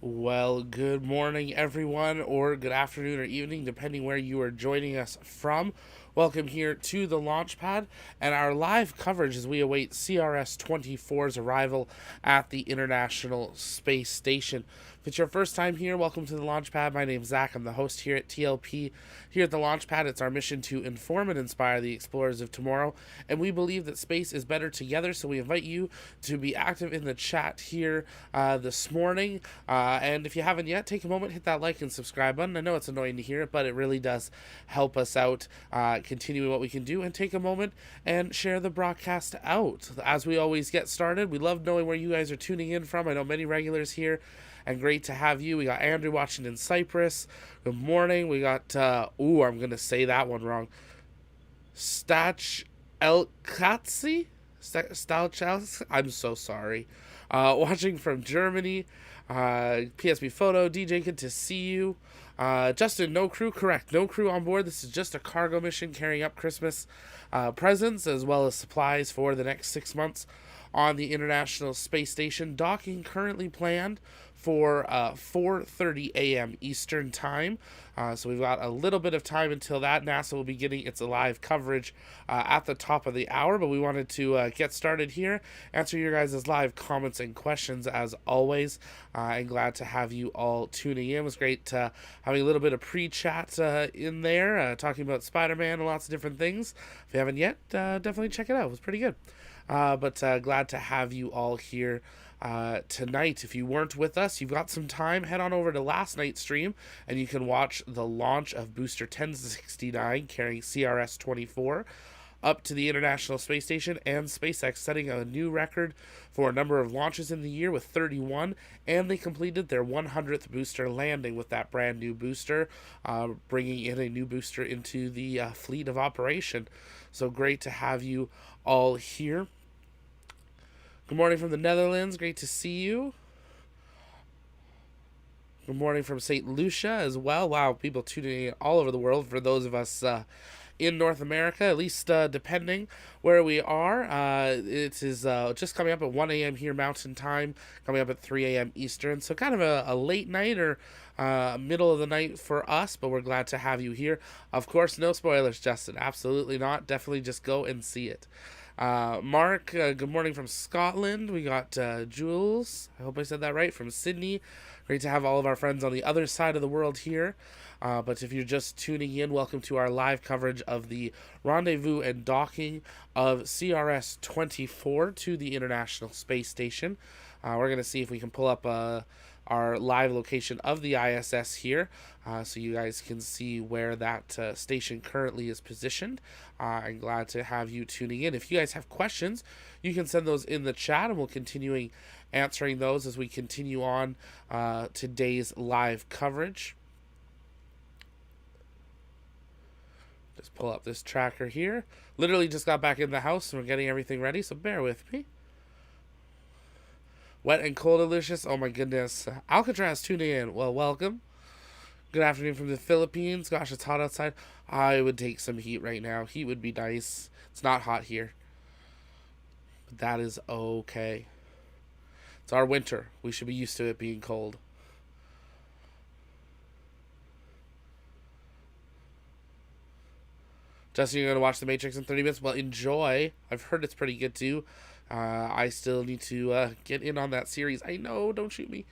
Well, good morning, everyone, or good afternoon or evening, depending where you are joining us from. Welcome here to the launch pad and our live coverage as we await CRS-24's arrival at the International Space Station. If it's your first time here, welcome to the launch pad. My name's Zach. I'm the host here at TLP. Here at the launch pad, it's our mission to inform and inspire the explorers of tomorrow, and we believe that space is better together, so we invite you to be active in the chat here this morning. And if you haven't yet, take a moment, hit that like and subscribe button. I know it's annoying to hear it, but it really does help us out continuing what we can do. And take a moment and share the broadcast out. As we always get started, we love knowing where you guys are tuning in from. I know many regulars here, and great to have you. We got Andrew watching in Cyprus. Good morning. We got, I'm going to say that one wrong. Stach Elkatsi? I'm so sorry. Watching from Germany. PSP Photo, DJ, good to see you. Justin, no crew, correct. No crew on board. This is just a cargo mission carrying up Christmas presents as well as supplies for the next 6 months on the International Space Station. Docking currently planned for 4:30 a.m. Eastern Time. So we've got a little bit of time until that. NASA will be getting its live coverage at the top of the hour, but we wanted to get started here, answer your guys' live comments and questions as always. And glad to have you all tuning in. It was great having a little bit of pre-chat in there, talking about Spider-Man and lots of different things. If you haven't yet, definitely check it out. It was pretty good. But glad to have you all here tonight. If you weren't with us, you've got some time, head on over to last night's stream and you can watch the launch of Booster 1069 carrying CRS-24 up to the International Space Station, and SpaceX setting a new record for a number of launches in the year with 31, and they completed their 100th booster landing with that brand new booster, bringing in a new booster into the fleet of operation. So great to have you all here. Good morning from the Netherlands. Great to see you. Good morning from St. Lucia as well. Wow, people tuning in all over the world for those of us in North America, at least depending where we are. It is just coming up at 1 a.m. here Mountain Time, coming up at 3 a.m. Eastern. So kind of a late night or middle of the night for us, but we're glad to have you here. Of course, no spoilers, Justin. Absolutely not. Definitely just go and see it. Mark, good morning from Scotland. We got Jules, I hope I said that right, from Sydney. Great to have all of our friends on the other side of the world here. But if you're just tuning in, welcome to our live coverage of the rendezvous and docking of CRS-24 to the International Space Station. We're going to see if we can pull up our live location of the ISS here, so you guys can see where that station currently is positioned. I'm glad to have you tuning in. If you guys have questions, you can send those in the chat, and we'll continue answering those as we continue on today's live coverage. Just pull up this tracker here. Literally just got back in the house and we're getting everything ready, so bear with me. Wet and cold delicious. Oh my goodness. Alcatraz tuning in. Well, welcome. Good afternoon from the Philippines. Gosh, it's hot outside. I would take some heat right now. Heat would be nice. It's not hot here, but that is okay. It's our winter. We should be used to it being cold. Justin, you're going to watch The Matrix in 30 minutes? Well, enjoy. I've heard it's pretty good too. I still need to get in on that series. I know, don't shoot me.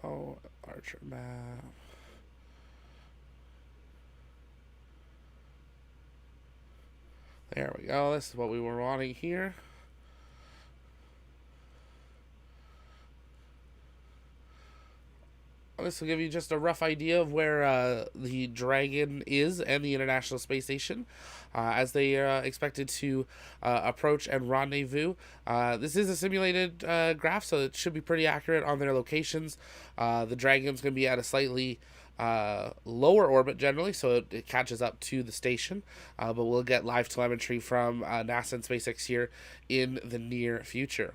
Oh, Archer map. There we go. This is what we were wanting here. This will give you just a rough idea of where the Dragon is and the International Space Station as they are expected to approach and rendezvous. This is a simulated graph, so it should be pretty accurate on their locations. The Dragon's going to be at a slightly lower orbit generally, so it catches up to the station, but we'll get live telemetry from NASA and SpaceX here in the near future.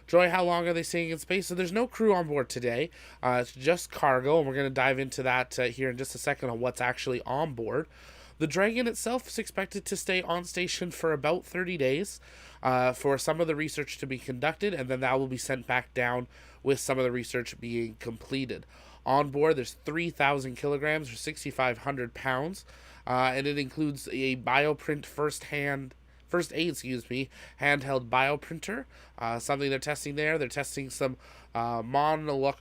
Joy, how long are they staying in space? So there's no crew on board today. It's just cargo, and we're going to dive into that here in just a second on what's actually on board. The Dragon itself is expected to stay on station for about 30 days for some of the research to be conducted, and then that will be sent back down with some of the research being completed. On board, there's 3,000 kilograms or 6,500 pounds, and it includes a bioprint first aid, handheld bioprinter. Something they're testing there. They're testing some monoclonal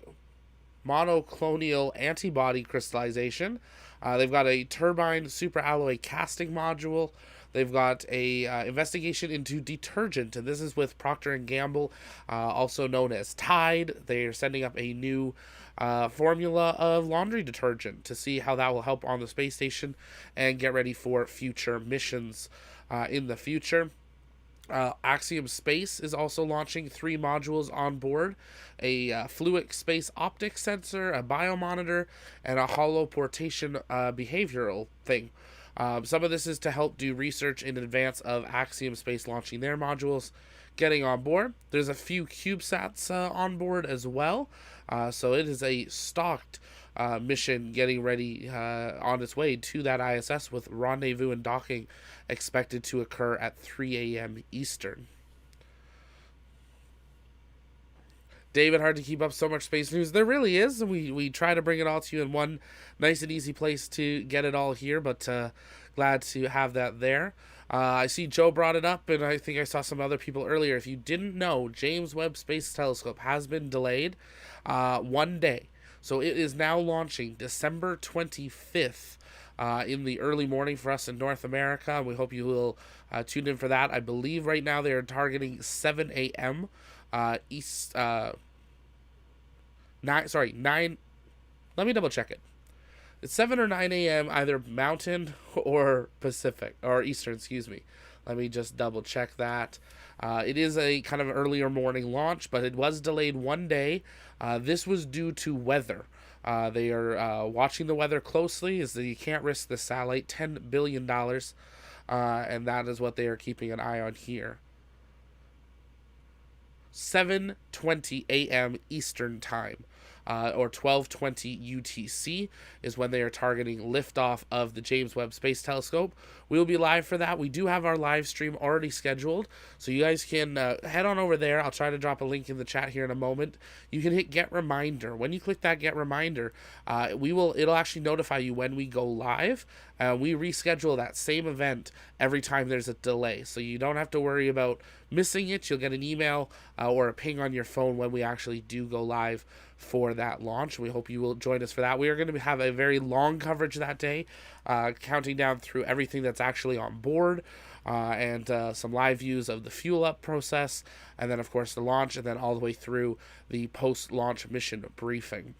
antibody crystallization. They've got a turbine superalloy casting module. They've got a investigation into detergent, and this is with Procter & Gamble, also known as Tide. They are sending up a new formula of laundry detergent to see how that will help on the space station and get ready for future missions in the future. Axiom Space is also launching 3 modules on board: a fluid space optics sensor, a biomonitor, and a holoportation behavioral thing. Some of this is to help do research in advance of Axiom Space launching their modules. Getting on board, there's a few CubeSats on board as well, so it is a stocked mission getting ready on its way to that ISS, with rendezvous and docking expected to occur at 3 a.m. Eastern. David, hard to keep up so much space news. There really is. We try to bring it all to you in one nice and easy place to get it all here, but glad to have that there. I see Joe brought it up, and I think I saw some other people earlier. If you didn't know, James Webb Space Telescope has been delayed 1 day. So it is now launching December 25th in the early morning for us in North America. We hope you will tune in for that. I believe right now they are targeting 7 a.m. East. 9. Let me double check it. It's 7 or 9 a.m. either Mountain or Pacific, or Eastern, excuse me. Let me just double check that. It is a kind of earlier morning launch, but it was delayed 1 day. This was due to weather. They are watching the weather closely, as you can't risk the satellite. $10 billion, and that is what they are keeping an eye on here. 7:20 a.m. Eastern Time. Or 12:20 UTC is when they are targeting liftoff of the James Webb Space Telescope. We will be live for that. We do have our live stream already scheduled, so you guys can head on over there. I'll try to drop a link in the chat here in a moment. You can hit Get Reminder. When you click that Get Reminder, it'll actually notify you when we go live. We reschedule that same event every time there's a delay, so you don't have to worry about missing it. You'll get an email or a ping on your phone when we actually do go live for that launch. We hope you will join us for that. We are going to have a very long coverage that day, counting down through everything that's actually on board, and some live views of the fuel up process, and then of course the launch, and then all the way through the post-launch mission briefing.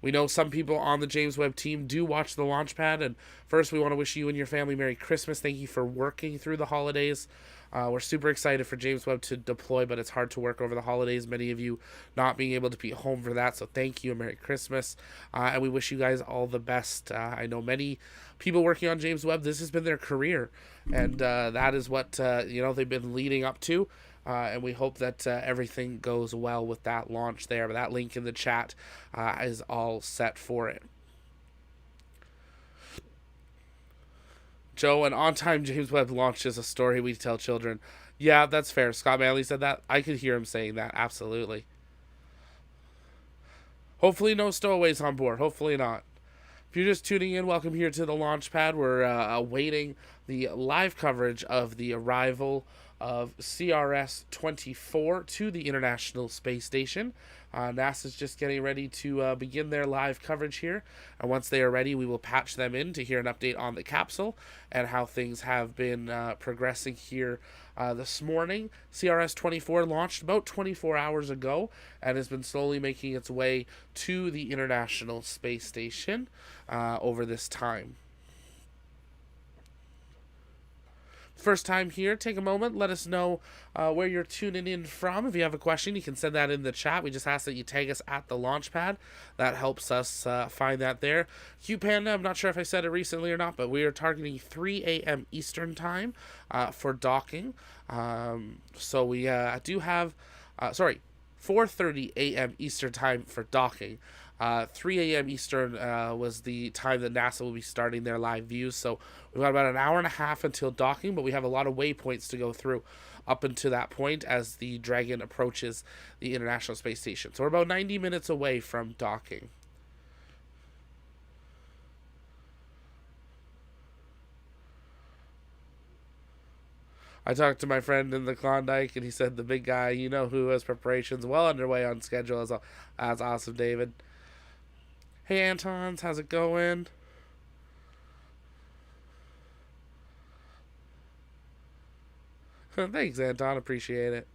We know some people on the James Webb team do watch the launch pad, and first we want to wish you and your family Merry Christmas. Thank you for working through the holidays. We're super excited for James Webb to deploy, but it's hard to work over the holidays. Many of you not being able to be home for that, so thank you and Merry Christmas. And we wish you guys all the best. I know many people working on James Webb, this has been their career, and that is what they've been leading up to. And we hope that everything goes well with that launch there. But that link in the chat is all set for it. Joe, an on-time James Webb launch is a story we tell children. Yeah, that's fair. Scott Manley said that. I could hear him saying that. Absolutely. Hopefully no stowaways on board. Hopefully not. If you're just tuning in, welcome here to the launch pad. We're awaiting the live coverage of the arrival of CRS-24 to the International Space Station. NASA's just getting ready to begin their live coverage here, and once they are ready, we will patch them in to hear an update on the capsule and how things have been progressing here this morning. CRS-24 launched about 24 hours ago and has been slowly making its way to the International Space Station over this time. First time here, take a moment, let us know where you're tuning in from. If you have a question, you can send that in the chat. We just ask that you tag us at the launch pad. That helps us find that there. Q Panda, I'm not sure if I said it recently or not, but we are targeting 3 a.m. Eastern time for docking. So we do have Sorry, 4:30 a.m. Eastern time for docking. 3 a.m. Eastern was the time that NASA will be starting their live views. So we've got about an hour and a half until docking, but we have a lot of waypoints to go through up until that point as the Dragon approaches the International Space Station. So we're about 90 minutes away from docking. I talked to my friend in the Klondike, and he said the big guy, who has preparations well underway on schedule. That's awesome, David. Hey, Antons, how's it going? Thanks, Anton. Appreciate it.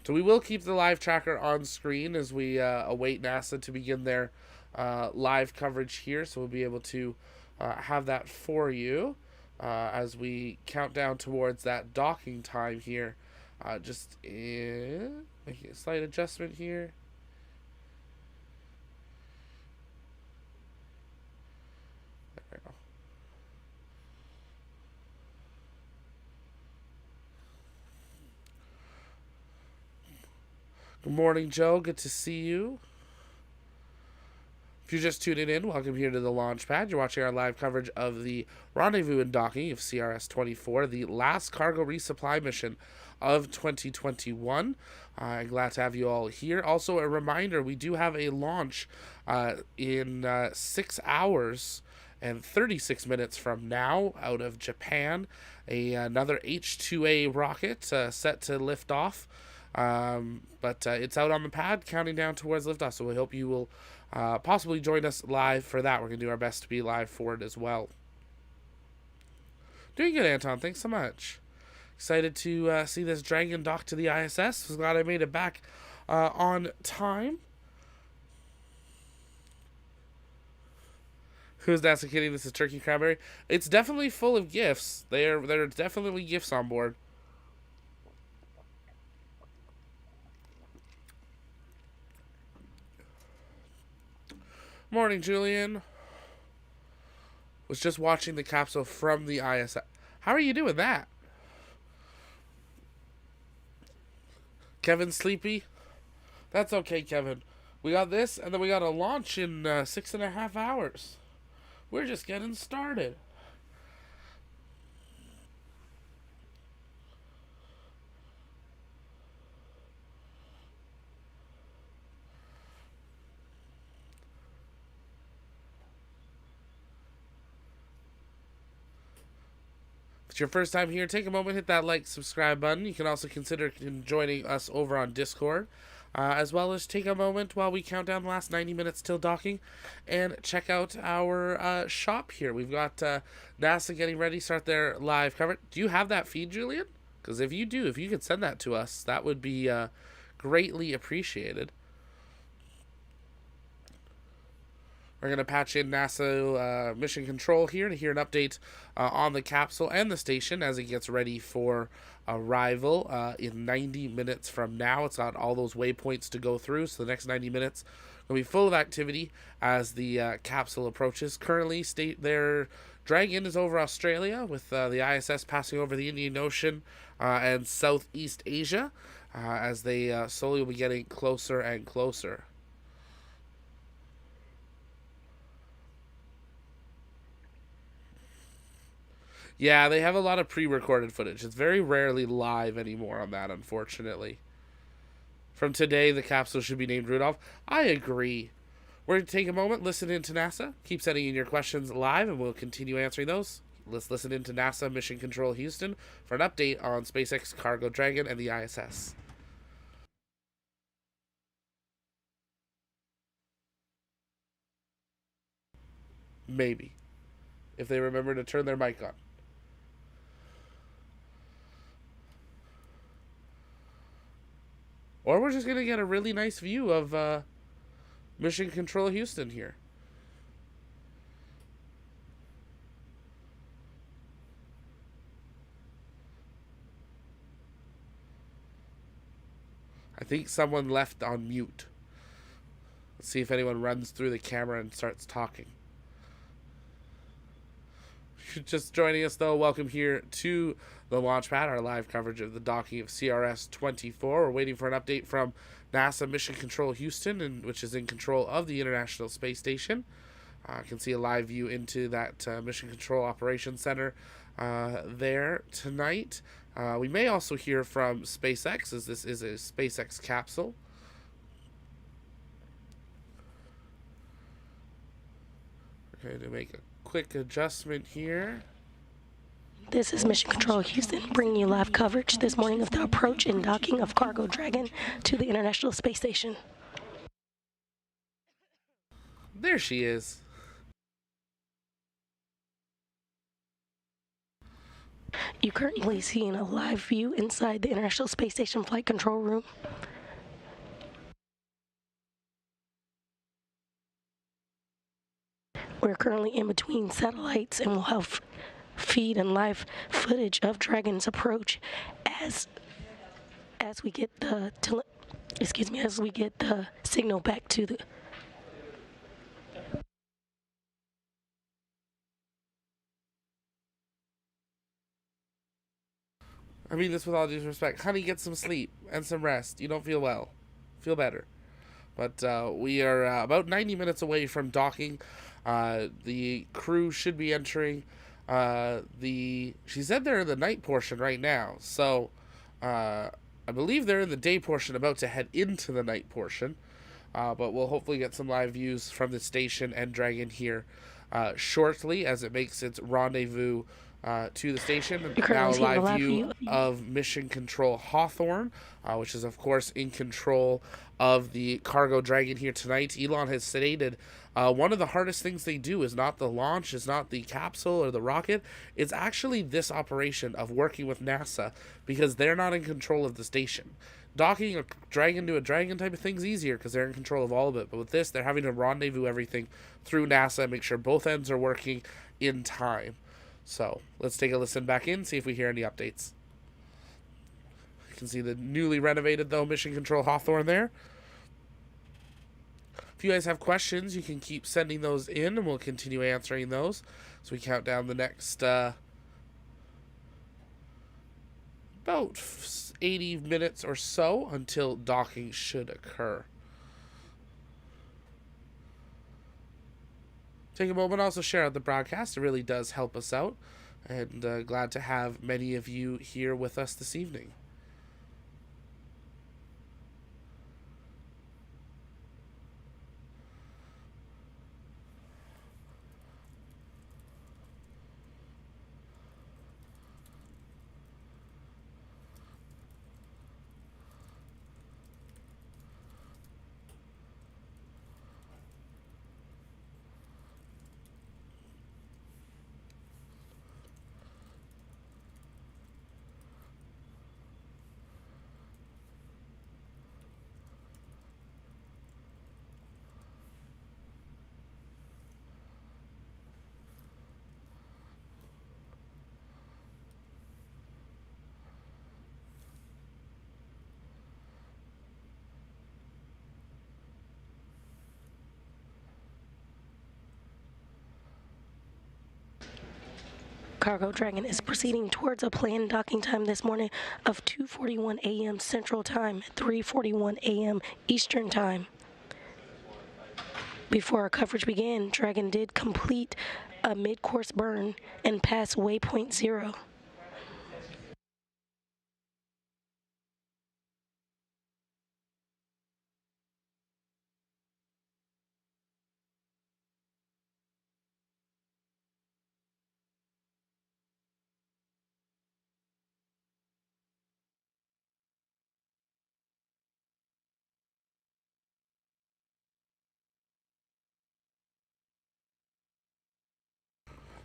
So we will keep the live tracker on screen as we await NASA to begin their live coverage here. So we'll be able to have that for you as we count down towards that docking time here. Just making a slight adjustment here. There we go. Good morning, Joe. Good to see you. If you're just tuning in, welcome here to the launch pad. You're watching our live coverage of the rendezvous and docking of CRS-24, the last cargo resupply mission of 2021. I'm glad to have you all here. Also, a reminder, we do have a launch in 6 hours and 36 minutes from now out of Japan. Another H-2A rocket set to lift off. But it's out on the pad, counting down towards liftoff. So we hope you will possibly join us live for that. We're going to do our best to be live for it as well. Doing good, Anton. Thanks so much. Excited to see this Dragon dock to the ISS. Was glad I made it back on time. Who's NASA kidding? This is Turkey Cranberry. It's definitely full of gifts. There are definitely gifts on board. Morning, Julian. Was just watching the capsule from the ISS. How are you doing that? Kevin sleepy? That's okay, Kevin. We got this, and then we got a launch in 6.5 hours. We're just getting started. If it's your first time here, take a moment, hit that like, subscribe button. You can also consider joining us over on Discord, as well as take a moment while we count down the last 90 minutes till docking and check out our shop here. We've got NASA getting ready to start their live coverage. Do you have that feed, Julian? Because if you do, if you could send that to us, that would be greatly appreciated. We're going to patch in NASA mission control here to hear an update on the capsule and the station as it gets ready for arrival in 90 minutes from now. It's got all those waypoints to go through, so the next 90 minutes will be full of activity as the capsule approaches. Currently, their Dragon is over Australia, with the ISS passing over the Indian Ocean and Southeast Asia as they slowly will be getting closer and closer. Yeah, they have a lot of pre-recorded footage. It's very rarely live anymore on that, unfortunately. From today, the capsule should be named Rudolph. I agree. We're going to take a moment, listen in to NASA. Keep sending in your questions live, and we'll continue answering those. Let's listen in to NASA Mission Control Houston for an update on SpaceX Cargo Dragon and the ISS. Maybe. If they remember to turn their mic on. Or we're just going to get a really nice view of Mission Control Houston here. I think someone left on mute. Let's see if anyone runs through the camera and starts talking. you're just joining us, though, welcome here to the Launchpad, our live coverage of the docking of CRS-24. We're waiting for an update from NASA Mission Control Houston, which is in control of the International Space Station. I can see a live view into that Mission Control Operations Center there tonight. We may also hear from SpaceX, as this is a SpaceX capsule. Okay, to make a quick adjustment here. This is Mission Control Houston, bringing you live coverage this morning of the approach and docking of Cargo Dragon to the International Space Station. There she is. You're currently seeing a live view inside the International Space Station Flight Control Room. We're currently in between satellites, and we'll have feed and live footage of Dragon's approach as we get the signal back to the. I mean this with all due respect. Honey, get some sleep and some rest. You don't feel well. Feel better. But we are about 90 minutes away from docking. The crew should be entering she said they're in the night portion right now. So I believe they're in the day portion, about to head into the night portion. But we'll hopefully get some live views from the station and Dragon here shortly as it makes its rendezvous to the station. Now a live view of Mission Control Hawthorne, which is of course in control of the Cargo Dragon here tonight. Elon has stated one of the hardest things they do is not the launch, is not the capsule or the rocket. It's actually this operation of working with NASA, because they're not in control of the station. Docking a Dragon to a Dragon type of thing's easier because they're in control of all of it. But with this, they're having to rendezvous everything through NASA and make sure both ends are working in time. So let's take a listen back in, see if we hear any updates. You can see the newly renovated, though, Mission Control Hawthorne there. If you guys have questions, you can keep sending those in, and we'll continue answering those. So we count down the next about 80 minutes or so until docking should occur. Take a moment, also share out the broadcast. It really does help us out. And glad to have many of you here with us this evening. Cargo Dragon is proceeding towards a planned docking time this morning of 2:41 a.m. Central Time, 3:41 a.m. Eastern Time. Before our coverage began, Dragon did complete a mid-course burn and pass Waypoint 0.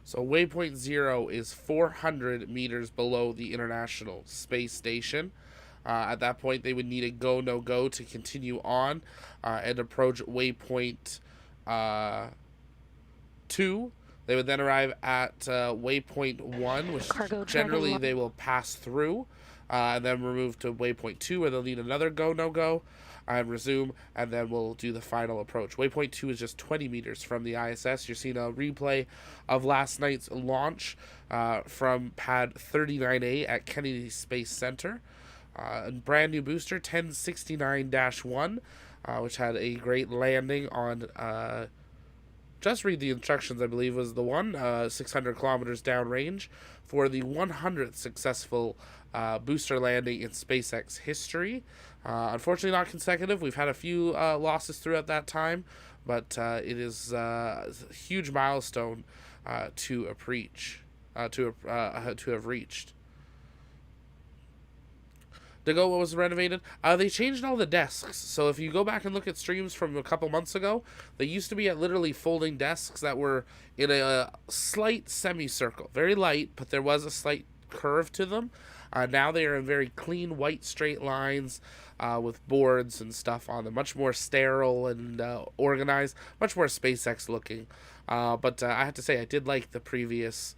So Waypoint 0 is 400 meters below the International Space Station. At that point, they would need a go, no-go to continue on and approach Waypoint 2. They would then arrive at Waypoint 1, which generally they will pass through, and then we'll move to Waypoint 2, where they'll need another go, no-go. and resume, and then we'll do the final approach. Waypoint 2 is just 20 meters from the ISS. You're seeing a replay of last night's launch from pad 39A at Kennedy Space Center. A brand new booster, 1069-1, which had a great landing on, just read the instructions, I believe was the one, 600 kilometers downrange for the 100th successful booster landing in SpaceX history. Unfortunately not consecutive. We've had a few losses throughout that time, but it is a huge milestone to have reached. To go, what was renovated? They changed all the desks. So if you go back and look at streams from a couple months ago, they used to be at literally folding desks that were in a slight semicircle. Very light, but there was a slight curve to them. Now they are in very clean, white, straight lines with boards and stuff on them. Much more sterile and organized. Much more SpaceX looking. But I have to say, I did like the previous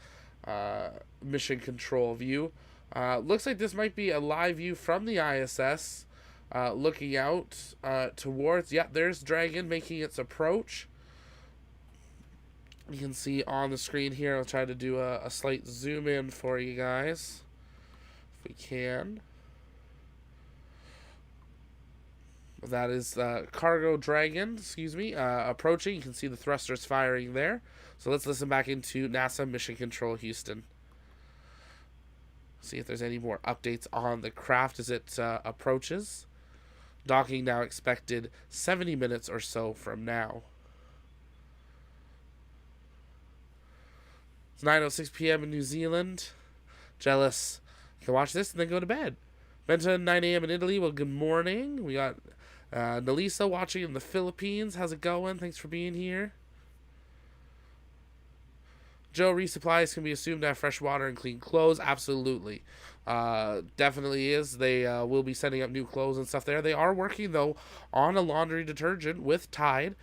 mission control view. Looks like this might be a live view from the ISS, looking out towards, there's Dragon making its approach. You can see on the screen here, I'll try to do a slight zoom in for you guys, if we can. That is cargo Dragon, approaching. You can see the thrusters firing there. So let's listen back into NASA Mission Control Houston. See if there's any more updates on the craft as it approaches. Docking now expected 70 minutes or so from now. It's 9:06 p.m. in New Zealand. Jealous. You can watch this and then go to bed. Benton, 9 a.m. in Italy. Well, good morning. We got Nalisa watching in the Philippines. How's it going? Thanks for being here. Joe, resupplies can be assumed to have fresh water and clean clothes. Absolutely. Definitely is. They will be setting up new clothes and stuff there. They are working, though, on a laundry detergent with Tide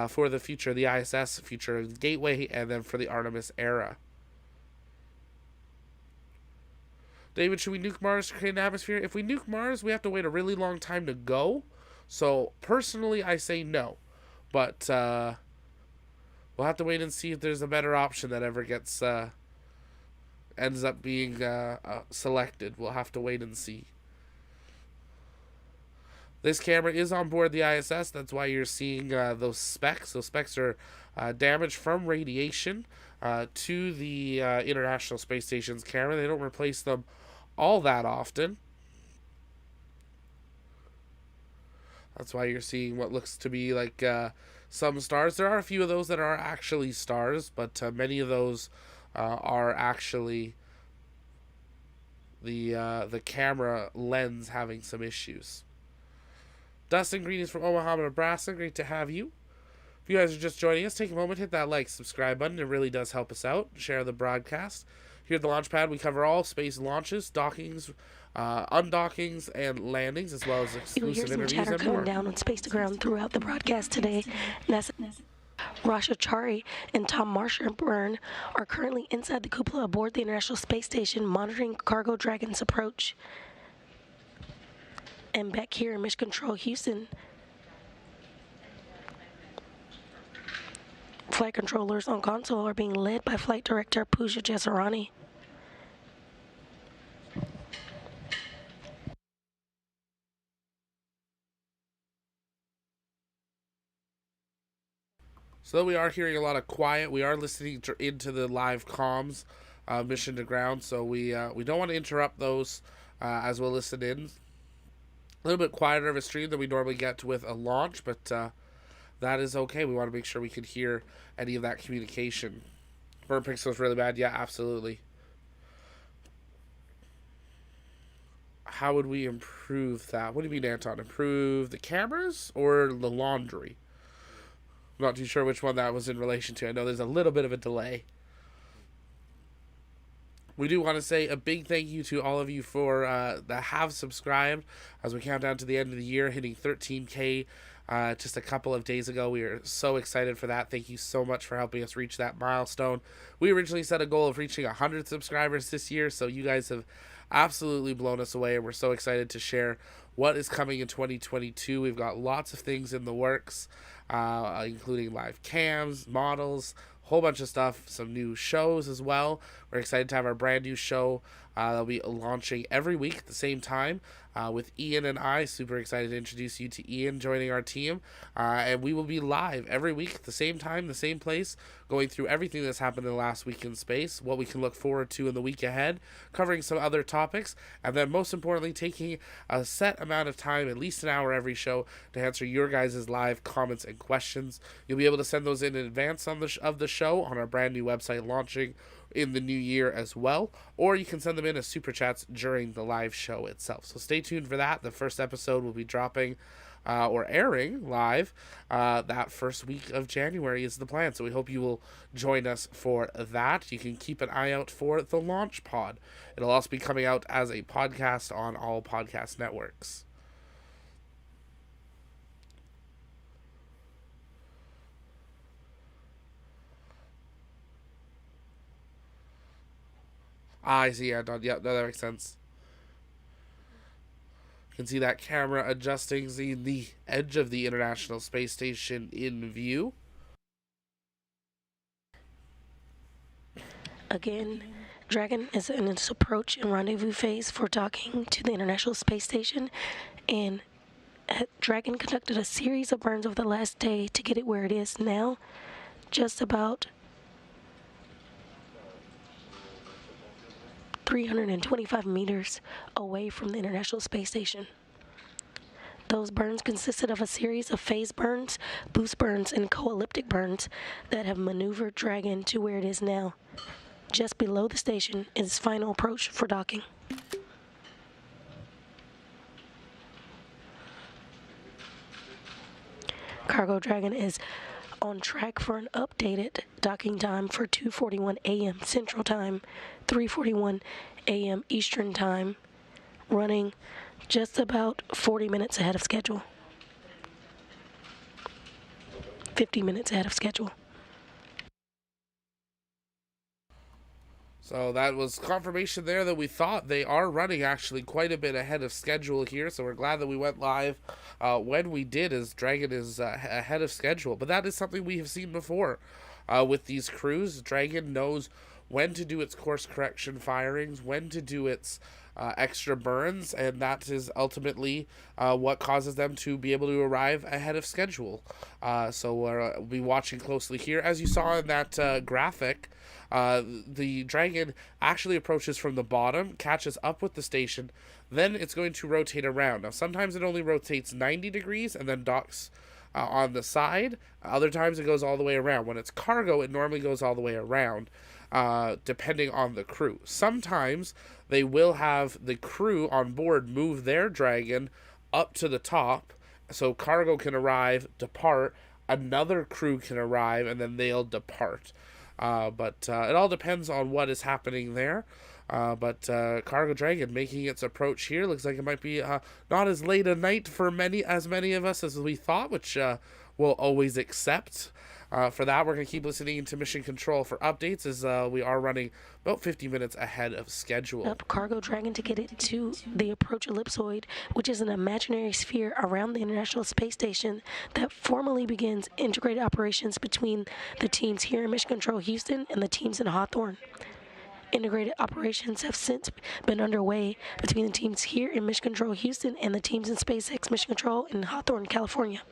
for the future of the ISS, future of the Gateway, and then for the Artemis era. David, should we nuke Mars to create an atmosphere? If we nuke Mars, we have to wait a really long time to go. So, personally, I say no. But, we'll have to wait and see if there's a better option that ever gets ends up being selected. We'll have to wait and see. This camera is on board the ISS. That's why you're seeing those specs. Those specs are damaged from radiation to the International Space Station's camera. They don't replace them all that often. That's why you're seeing what looks to be like some stars. There are a few of those that are actually stars, but many of those are actually the camera lens having some issues. Dustin, greetings from Omaha, Nebraska. Great to have you. If you guys are just joining us, take a moment, hit that like, subscribe button. It really does help us out. Share the broadcast. Here at the Launchpad, we cover all space launches, dockings, undockings, and landings, as well as exclusive interviews chatter and coming more. down on Space to Ground throughout the broadcast today. Rasha Chari and Tom Marshburn are currently inside the cupola aboard the International Space Station, monitoring Cargo Dragon's approach. And back here in Mission Control Houston, flight controllers on console are being led by Flight Director Pooja Jesarani. So we are hearing a lot of quiet. We are listening into the live comms mission to ground, so we don't want to interrupt those as we'll listen in. A little bit quieter of a stream than we normally get with a launch, but that is okay. We want to make sure we can hear any of that communication. Burn pixels really bad? Yeah, absolutely. How would we improve that? What do you mean, Anton? Improve the cameras or the laundry? I'm not too sure which one that was in relation to. I know there's a little bit of a delay. We do want to say a big thank you to all of you for that have subscribed as we count down to the end of the year, hitting 13K just a couple of days ago. We are so excited for that. Thank you so much for helping us reach that milestone. We originally set a goal of reaching 100 subscribers this year, so you guys have absolutely blown us away, and we're so excited to share what is coming in 2022. We've got lots of things in the works, including live cams, models, whole bunch of stuff, some new shows as well. We're excited to have our brand new show that'll be launching every week at the same time with Ian and I. Super excited to introduce you to Ian joining our team. And we will be live every week at the same time, the same place, going through everything that's happened in the last week in space, what we can look forward to in the week ahead, covering some other topics, and then most importantly, taking a set amount of time, at least an hour every show, to answer your guys' live comments and questions. You'll be able to send those in advance of the show on our brand new website launching in the new year as well, or you can send them in as super chats during the live show itself. So stay tuned for that. The first episode will be dropping or airing live that first week of January is the plan. So we hope you will join us for that. You can keep an eye out for the launch pod. It'll also be coming out as a podcast on all podcast networks. I see. Yeah, no, that makes sense. You can see that camera adjusting, seeing the edge of the International Space Station in view. Again, Dragon is in its approach and rendezvous phase for docking to the International Space Station, and Dragon conducted a series of burns over the last day to get it where it is now, just about 325 meters away from the International Space Station. Those burns consisted of a series of phase burns, boost burns, and co-elliptic burns that have maneuvered Dragon to where it is now, just below the station in its final approach for docking. Cargo Dragon is on track for an updated docking time for 2:41 a.m. Central Time, 3:41 a.m. Eastern Time, running just about 40 minutes ahead of schedule. 50 minutes ahead of schedule. So that was confirmation there that we thought they are running actually quite a bit ahead of schedule here. So we're glad that we went live when we did, as Dragon is ahead of schedule. But that is something we have seen before with these crews. Dragon knows when to do its course correction firings, when to do its extra burns, and that is ultimately what causes them to be able to arrive ahead of schedule. So we'll be watching closely here. As you saw in that graphic, the Dragon actually approaches from the bottom, catches up with the station, then it's going to rotate around. Now, sometimes it only rotates 90 degrees and then docks on the side. Other times it goes all the way around. When it's cargo, it normally goes all the way around, depending on the crew. Sometimes they will have the crew on board move their Dragon up to the top, so cargo can arrive, depart, another crew can arrive, and then they'll depart. But it all depends on what is happening there. But Cargo Dragon making its approach here. Looks like it might be not as late a night for many of us as we thought, which we'll always accept. For that, we're going to keep listening to Mission Control for updates, as we are running about 50 minutes ahead of schedule. Up Cargo Dragon to get it to the approach ellipsoid, which is an imaginary sphere around the International Space Station that formally begins integrated operations between the teams here in Mission Control Houston and the teams in Hawthorne. Integrated operations have since been underway between the teams here in Mission Control Houston and the teams in SpaceX Mission Control in Hawthorne, California.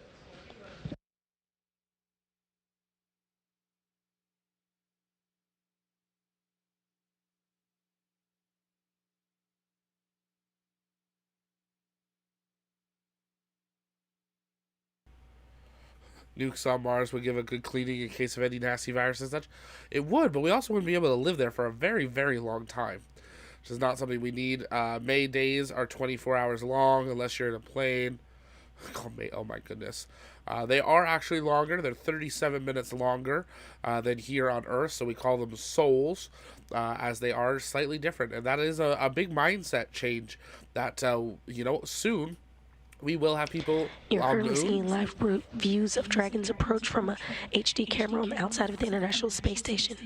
Nukes on Mars would give a good cleaning in case of any nasty viruses and such. It would, but we also wouldn't be able to live there for a very, very long time, which is not something we need. May days are 24 hours long unless you're in a plane. Oh my goodness. They are actually longer. They're 37 minutes longer than here on Earth, so we call them sols, as they are slightly different. And that is a big mindset change that, soon we will have people You're on currently Moon. seeing live views of Dragon's approach from a HD camera on the outside of the International Space Station.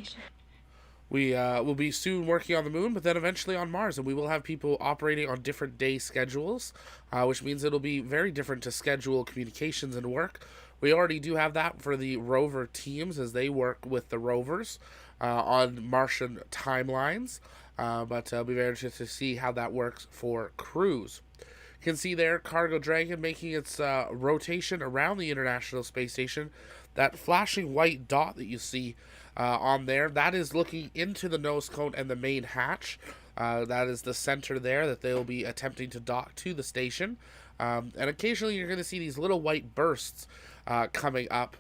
We will be soon working on the moon, but then eventually on Mars, and we will have people operating on different day schedules, which means it'll be very different to schedule communications and work. We already do have that for the rover teams as they work with the rovers on Martian timelines, but it'll be very interesting to see how that works for crews. You can see there Cargo Dragon making its rotation around the International Space Station. That flashing white dot that you see on there, that is looking into the nose cone and the main hatch. That is the center there that they'll be attempting to dock to the station. And occasionally you're going to see these little white bursts coming up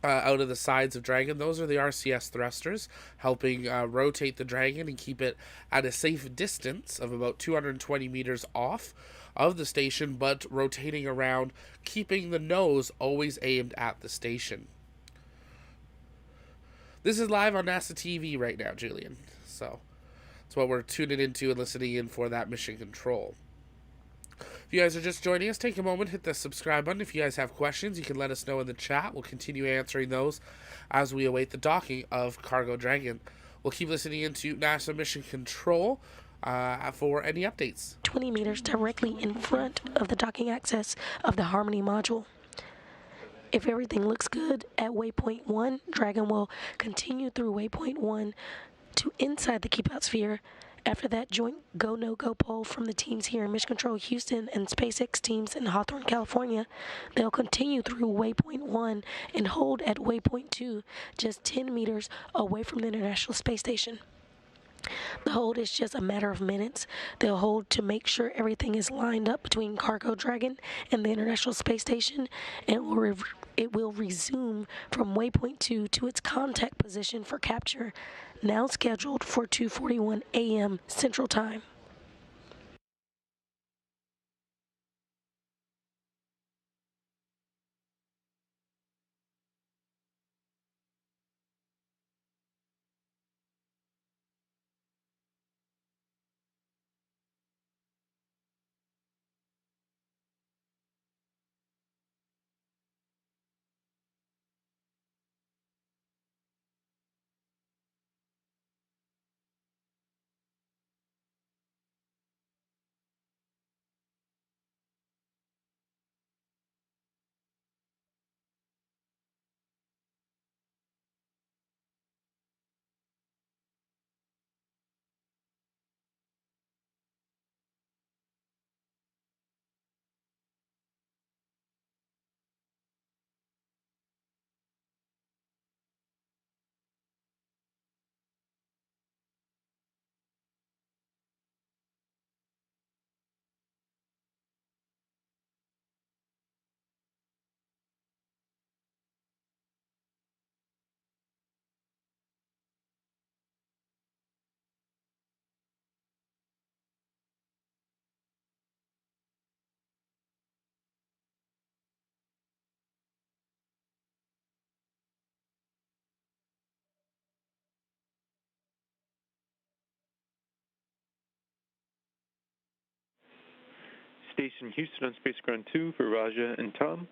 out of the sides of Dragon. Those are the RCS thrusters, helping rotate the Dragon and keep it at a safe distance of about 220 meters off of the station, but rotating around, keeping the nose always aimed at the station. This is live on NASA TV right now, Julian. So that's what we're tuning into and listening in for, that mission control. If you guys are just joining us, take a moment, hit the subscribe button. If you guys have questions, you can let us know in the chat. We'll continue answering those as we await the docking of Cargo Dragon. We'll keep listening into NASA Mission Control for any updates. 20 meters directly in front of the docking access of the Harmony module. If everything looks good at Waypoint 1, Dragon will continue through Waypoint 1 to inside the keep-out sphere. After that joint go-no-go poll from the teams here in Mission Control Houston and SpaceX teams in Hawthorne, California, they'll continue through Waypoint 1 and hold at Waypoint 2, just 10 meters away from the International Space Station. The hold is just a matter of minutes. They'll hold to make sure everything is lined up between Cargo Dragon and the International Space Station, and it will resume from Waypoint 2 to its contact position for capture, now scheduled for 2:41 a.m. Central Time. Station Houston on Space Ground 2 for Raja and Tom.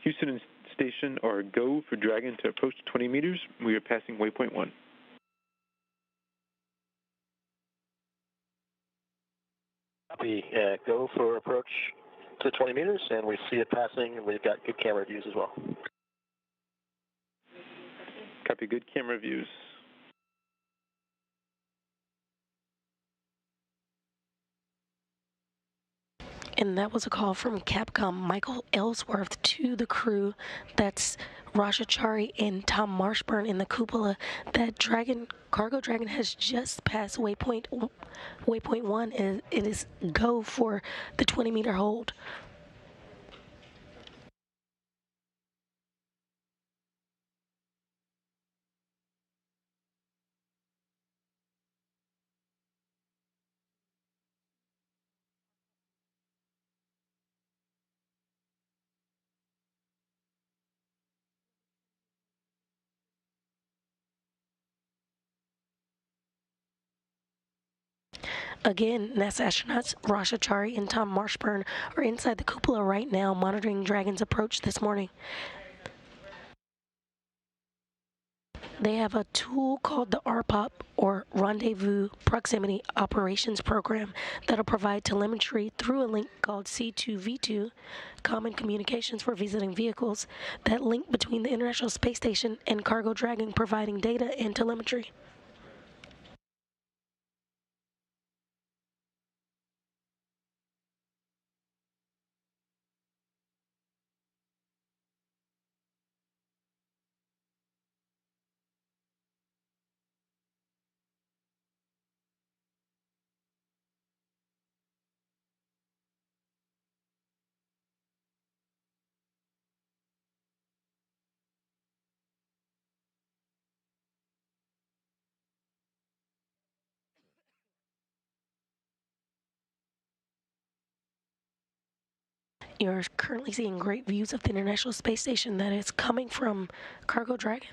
Houston and Station are go for Dragon to approach 20 meters. We are passing Waypoint 1. Copy. Go for approach to 20 meters, and we see it passing, and we've got good camera views as well. Copy. Good camera views. And that was a call from Capcom Michael Ellsworth to the crew. That's Rajachari and Tom Marshburn in the cupola. That Cargo Dragon has just passed Waypoint 1, and it is go for the 20-meter hold. Again, NASA astronauts Rajachari and Tom Marshburn are inside the cupola right now monitoring Dragon's approach this morning. They have a tool called the RPOP, or Rendezvous Proximity Operations Program, that'll provide telemetry through a link called C2V2, Common Communications for Visiting Vehicles, that link between the International Space Station and Cargo Dragon, providing data and telemetry. You're currently seeing great views of the International Space Station that is coming from Cargo Dragon.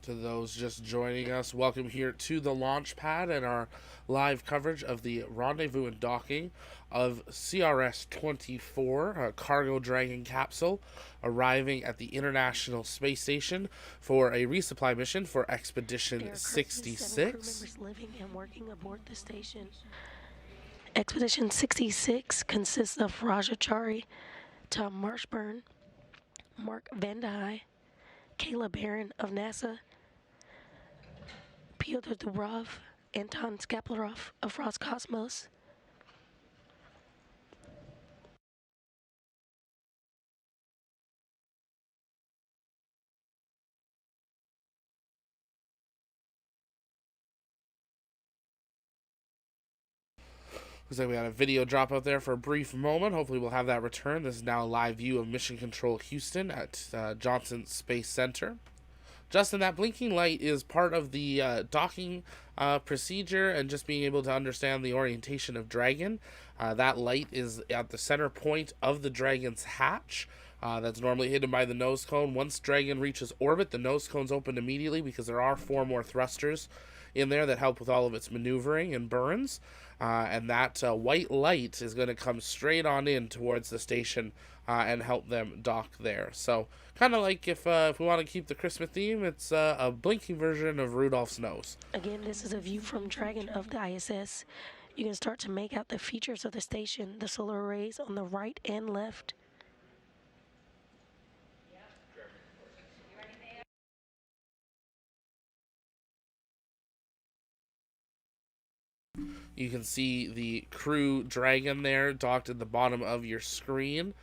To those just joining us, welcome here to the launch pad and our live coverage of the rendezvous and docking of CRS-24, a Cargo Dragon capsule, arriving at the International Space Station for a resupply mission for Expedition 66. Crew members living and working aboard the station. Expedition 66 consists of Raja Chari, Tom Marshburn, Mark Vandehei, Kayla Barron of NASA, Pyotr Dubrov, Anton Skaplarov of Roscosmos, Looks like we had a video drop out there for a brief moment. Hopefully we'll have that return. This is now a live view of Mission Control Houston at Johnson Space Center. Justin, that blinking light is part of the docking procedure and just being able to understand the orientation of Dragon. That light is at the center point of the Dragon's hatch. That's normally hidden by the nose cone. Once Dragon reaches orbit, the nose cone's opened immediately because there are 4 more thrusters in there that help with all of its maneuvering and burns. And that white light is going to come straight on in towards the station and help them dock there. So kind of like if we want to keep the Christmas theme, it's a blinking version of Rudolph's nose. Again, this is a view from Dragon of the ISS. You can start to make out the features of the station, the solar arrays on the right and left. You can see the Crew Dragon there docked at the bottom of your screen,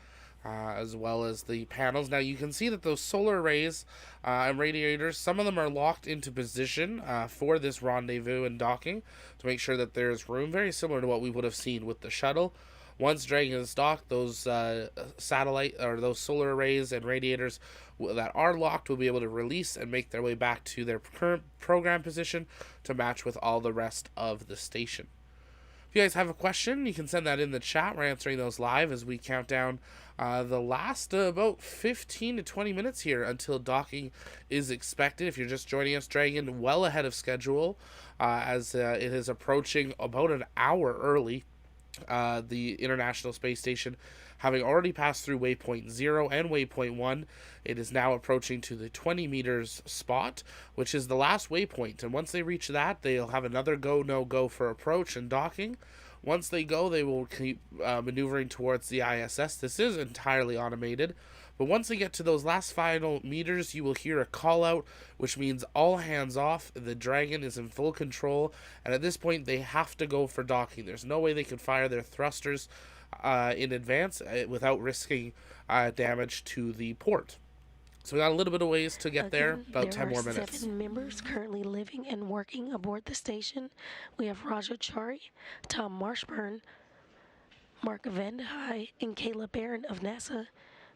as well as the panels. Now you can see that those solar arrays and radiators, some of them are locked into position for this rendezvous and docking to make sure that there's room, very similar to what we would have seen with the shuttle. Once Dragon is docked, those satellite or those solar arrays and radiators that are locked will be able to release and make their way back to their current program position to match with all the rest of the station. If you guys have a question, you can send that in the chat. We're answering those live as we count down the last about 15 to 20 minutes here until docking is expected. If you're just joining us, Dragon well ahead of schedule as it is approaching about an hour early. The International Space Station having already passed through Waypoint 0 and Waypoint 1, it is now approaching to the 20 meters spot, which is the last waypoint. And once they reach that, they'll have another go, no-go for approach and docking. Once they go, they will keep maneuvering towards the ISS. This is entirely automated. But once they get to those last final meters, you will hear a call out, which means all hands off. The Dragon is in full control, and at this point, they have to go for docking. There's no way they can fire their thrusters in advance without risking damage to the port. So we got a little bit of ways to get there, about 10 more minutes. There are 7 members currently living and working aboard the station. We have Raja Chari, Tom Marshburn, Mark Vandehei, and Kayla Barron of NASA.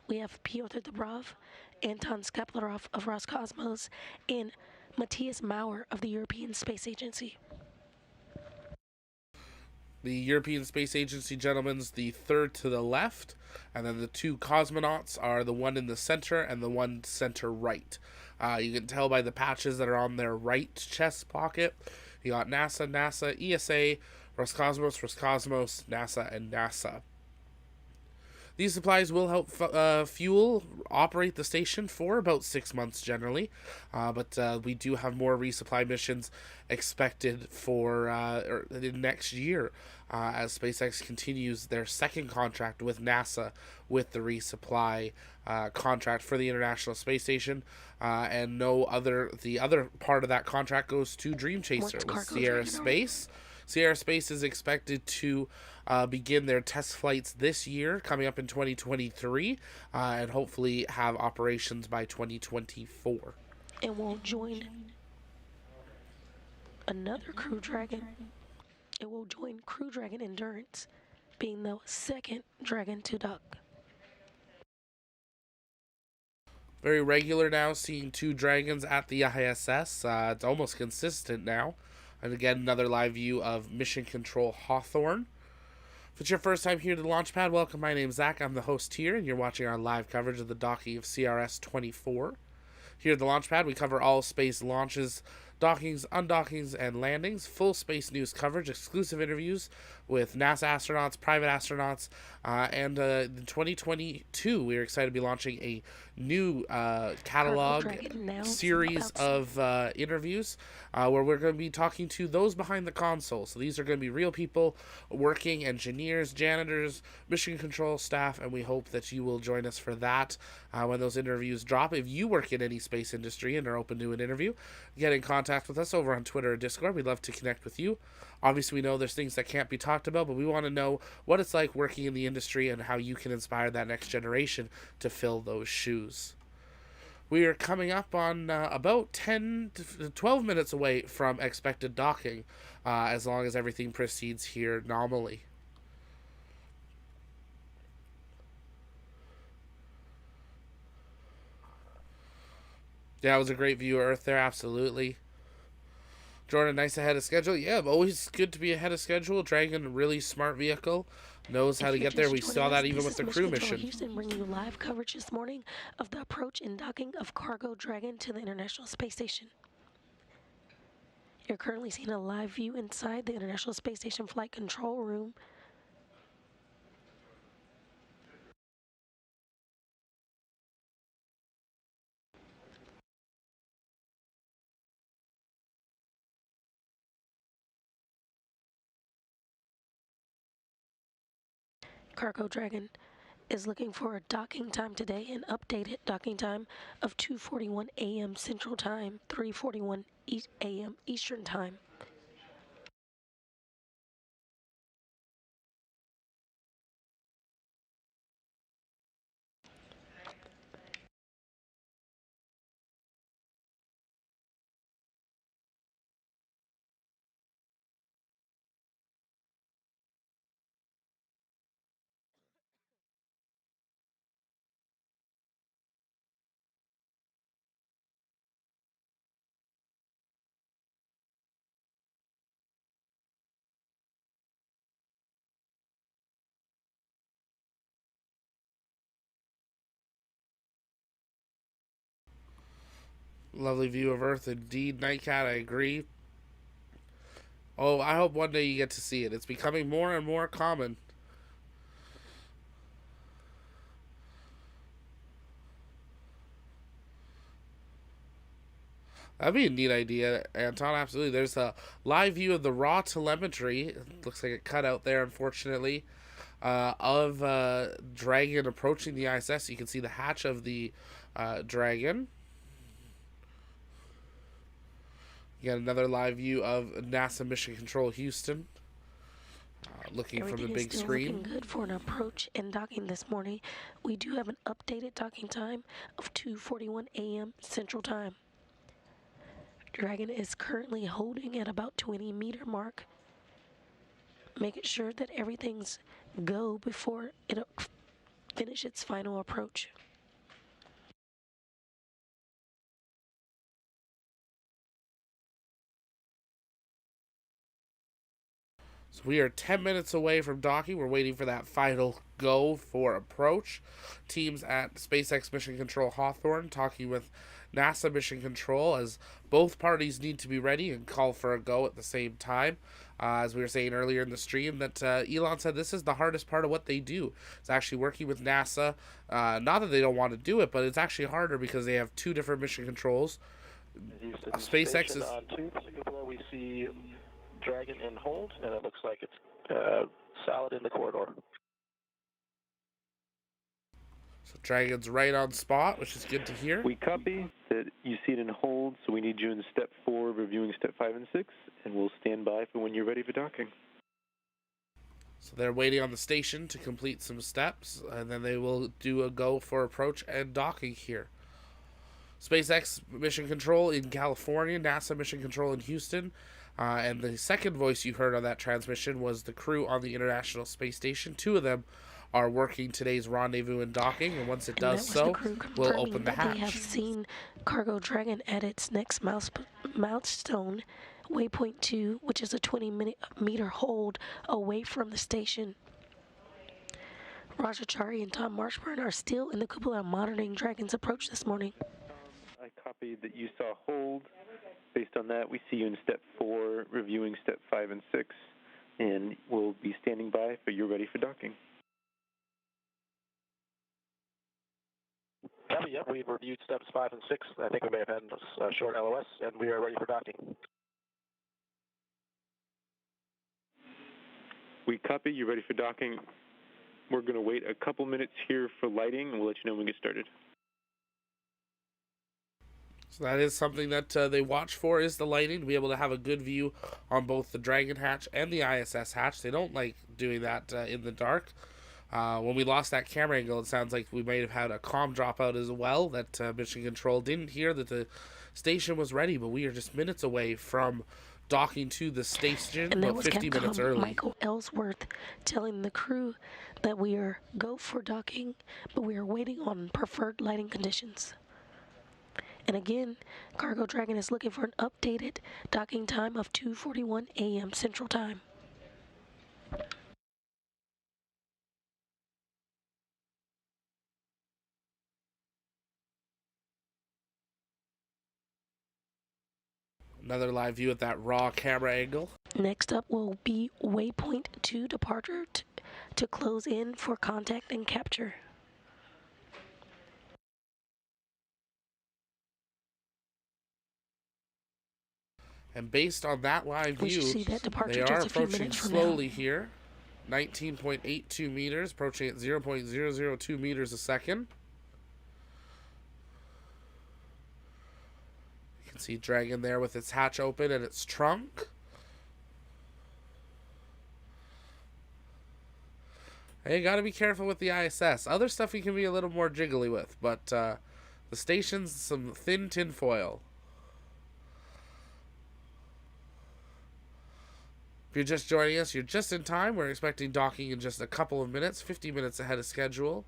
We have Pyotr Dobrov, Anton Skaplarov of Roscosmos, and Matthias Maurer of the European Space Agency. The European Space Agency gentleman's the third to the left, and then the 2 cosmonauts are the one in the center and the one center right. You can tell by the patches that are on their right chest pocket. You got NASA, ESA, Roscosmos, NASA, and NASA. These supplies will help fuel operate the station for about 6 months generally, but we do have more resupply missions expected for next year as SpaceX continues their second contract with NASA with the resupply contract for the International Space Station, and the other part of that contract goes to Dream Chaser with Sierra Space. Sierra Space is expected to begin their test flights this year, coming up in 2023, and hopefully have operations by 2024. And will join another Crew Dragon. It will join Crew Dragon Endurance, being the second Dragon to dock. Very regular now, seeing 2 Dragons at the ISS. It's almost consistent now. And again, another live view of Mission Control Hawthorne. If it's your first time here to the Launchpad, welcome. My name's Zach. I'm the host here, and you're watching our live coverage of the docking of CRS-24. Here at the Launchpad, we cover all space launches, dockings, undockings, and landings, full space news coverage, exclusive interviews with NASA astronauts, private astronauts, and in 2022, we're excited to be launching a new catalog series of interviews where we're going to be talking to those behind the console. So these are going to be real people working, engineers, janitors, mission control staff, and we hope that you will join us for that when those interviews drop. If you work in any space industry and are open to an interview, get in contact with us over on Twitter or Discord. We'd love to connect with you. Obviously, we know there's things that can't be talked about, but we want to know what it's like working in the industry and how you can inspire that next generation to fill those shoes. We are coming up on about 10 to 12 minutes away from expected docking, as long as everything proceeds here nominally. Yeah, it was a great view of Earth there, absolutely. Jordan, nice ahead of schedule. Yeah, always good to be ahead of schedule. Dragon, a really smart vehicle. Knows how to get there. We saw that even with the crew mission. Houston bringing you live coverage this morning of the approach and docking of Cargo Dragon to the International Space Station. You're currently seeing a live view inside the International Space Station Flight Control Room. Cargo Dragon is looking for a docking time today, an updated docking time of 2:41 a.m. Central Time, 3:41 a.m. Eastern Time. Lovely view of Earth indeed, Nightcat, I agree. Oh, I hope one day you get to see it. It's becoming more and more common. That'd be a neat idea, Anton. Absolutely. There's a live view of the raw telemetry. It looks like it cut out there, unfortunately, of Dragon approaching the ISS. You can see the hatch of the Dragon. You got another live view of NASA Mission Control Houston, looking from the big screen. Looking good for an approach and docking this morning. We do have an updated docking time of 2:41 a.m. Central Time. Dragon is currently holding at about 20-meter mark. Making sure that everything's go before it finish its final approach. So we are 10 minutes away from docking. We're waiting for that final go for approach. Teams at SpaceX Mission Control Hawthorne talking with NASA Mission Control, as both parties need to be ready and call for a go at the same time. As we were saying earlier in the stream, that Elon said this is the hardest part of what they do. It's actually working with NASA. Not that they don't want to do it, but it's actually harder because they have two different mission controls. SpaceX is on two. We see Dragon in hold, and it looks like it's solid in the corridor. So Dragon's right on spot, which is good to hear. We copy that you see it in hold, so we need you in step 4, reviewing step 5 and 6, and we'll stand by for when you're ready for docking. So they're waiting on the station to complete some steps, and then they will do a go for approach and docking here. SpaceX Mission Control in California, NASA Mission Control in Houston, and the second voice you heard on that transmission was the crew on the International Space Station. Two of them are working today's rendezvous and docking, and once it does so, we'll open the hatch. They have seen Cargo Dragon at its next milestone, Waypoint 2, which is a 20-meter hold away from the station. Roger Chari and Tom Marshburn are still in the cupola monitoring Dragon's approach this morning. I copied that you saw hold. Based on that, we see you in step 4, reviewing step 5 and 6, and we'll be standing by for you're ready for docking. Copy, yep, we've reviewed steps 5 and 6. I think we may have had a short LOS, and we are ready for docking. We copy, you're ready for docking. We're going to wait a couple minutes here for lighting, and we'll let you know when we get started. So that is something that they watch for, is the lighting, to be able to have a good view on both the Dragon hatch and the ISS hatch. They don't like doing that in the dark. When we lost that camera angle, it sounds like we might have had a comm dropout as well, that Mission Control didn't hear that the station was ready, but we are just minutes away from docking to the station, and that about was 50 Capcom minutes early. Michael Ellsworth telling the crew that we are go for docking, but we are waiting on preferred lighting conditions. And again, Cargo Dragon is looking for an updated docking time of 2:41 a.m. Central Time. Another live view at that raw camera angle. Next up will be Waypoint 2 departure to close in for contact and capture. And based on that live view, they are approaching slowly here. 19.82 meters, approaching at 0.002 meters a second. You can see Dragon there with its hatch open and its trunk. And you gotta be careful with the ISS. Other stuff you can be a little more jiggly with, but the station's some thin tin foil. If you're just joining us, you're just in time. We're expecting docking in just a couple of minutes, 50 minutes ahead of schedule.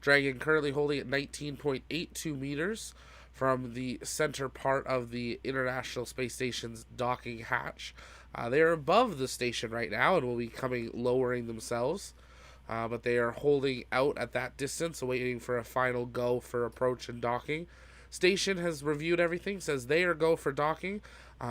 Dragon currently holding at 19.82 meters from the center part of the International Space Station's docking hatch. They are above the station right now and will be lowering themselves. But they are holding out at that distance, waiting for a final go for approach and docking. Station has reviewed everything, says they are go for docking.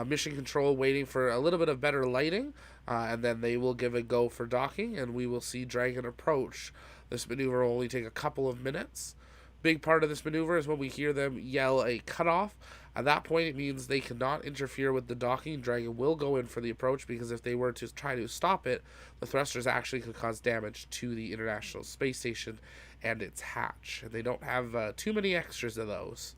Mission Control waiting for a little bit of better lighting, and then they will give a go for docking, and we will see Dragon approach. This maneuver will only take a couple of minutes. Big part of this maneuver is when we hear them yell a cutoff. At that point, it means they cannot interfere with the docking. Dragon will go in for the approach, because if they were to try to stop it, the thrusters actually could cause damage to the International Space Station and its hatch. And they don't have too many extras of those.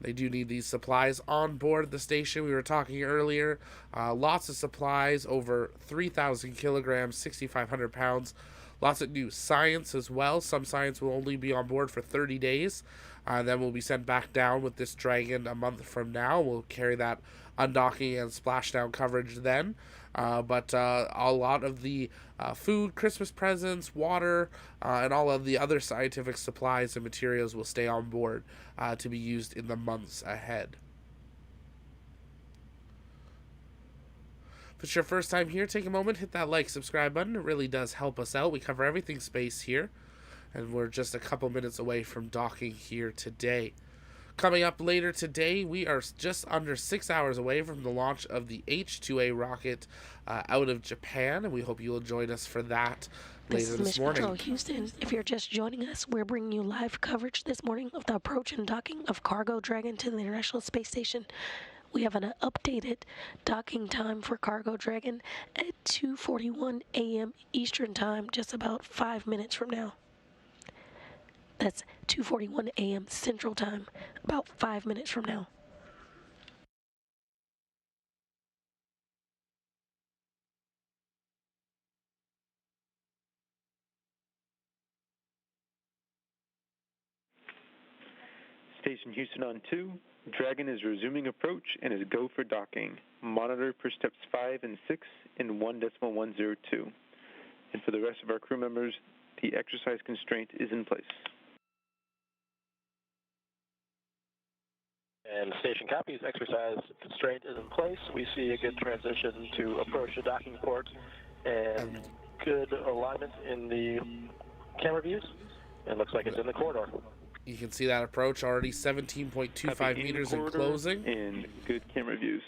They do need these supplies on board the station. We were talking earlier. Lots of supplies, over 3,000 kilograms, 6,500 pounds. Lots of new science as well. Some science will only be on board for 30 days. Then we'll be sent back down with this Dragon a month from now. We'll carry that undocking and splashdown coverage then. But a lot of the food, Christmas presents, water, and all of the other scientific supplies and materials will stay on board to be used in the months ahead. If it's your first time here, take a moment, hit that like, subscribe button. It really does help us out. We cover everything space here, and we're just a couple minutes away from docking here today. Coming up later today, we are just under 6 hours away from the launch of the H-2A rocket out of Japan, and we hope you will join us for that later this morning. Control Houston. If you're just joining us, we're bringing you live coverage this morning of the approach and docking of Cargo Dragon to the International Space Station. We have an updated docking time for Cargo Dragon at 2:41 a.m. Eastern Time, just about 5 minutes from now. That's 2:41 a.m. Central Time, about 5 minutes from now. Station Houston on 2. Dragon is resuming approach and is go for docking. Monitor for steps 5 and 6 in 1.102. And for the rest of our crew members, the exercise constraint is in place. And station copies, exercise constraint is in place. We see a good transition to approach the docking port and good alignment in the camera views. It looks like it's in the corridor. You can see that approach already 17.25 meters in closing. And good camera views.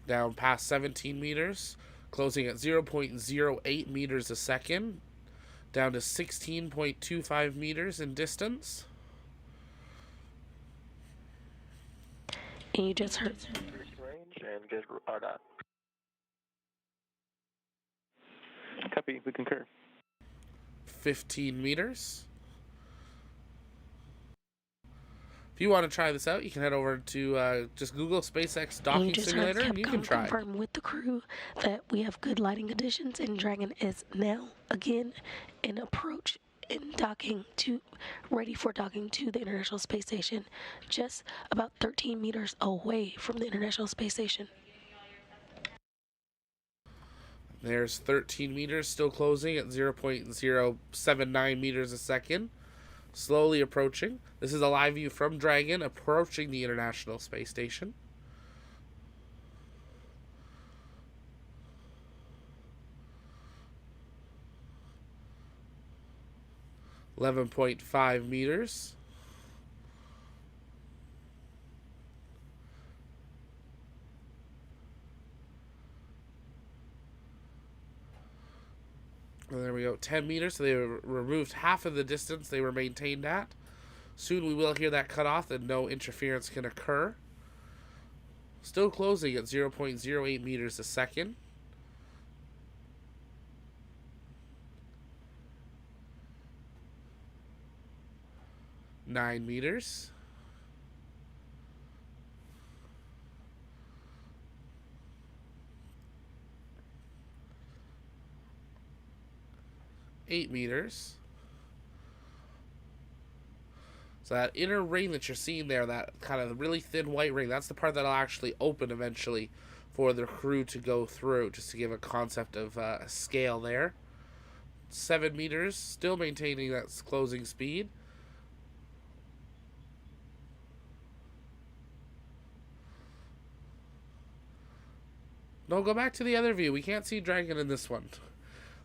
Down past 17 meters, closing at 0.08 meters a second. Down to 16.25 meters in distance. And you just heard. Range and good RDOT. Copy, we concur. 15 meters. If you want to try this out, you can head over to just Google SpaceX docking simulator and you can try. Confirm with the crew that we have good lighting conditions and Dragon is now again in approach and docking to ready for docking to the International Space Station, just about 13 meters away from the International Space Station. There's 13 meters, still closing at 0.079 meters a second. Slowly approaching. This is a live view from Dragon approaching the International Space Station. .5 meters. And there we go, 10 meters. So they removed half of the distance they were maintained at. Soon we will hear that cut off and no interference can occur. Still closing at 0.08 meters a second. Nine meters. .8 meters. So that inner ring that you're seeing there, that kind of really thin white ring, that's the part that'll actually open eventually for the crew to go through, just to give a concept of scale there. 7 meters, still maintaining that closing speed. No, go back to the other view. We can't see Dragon in this one.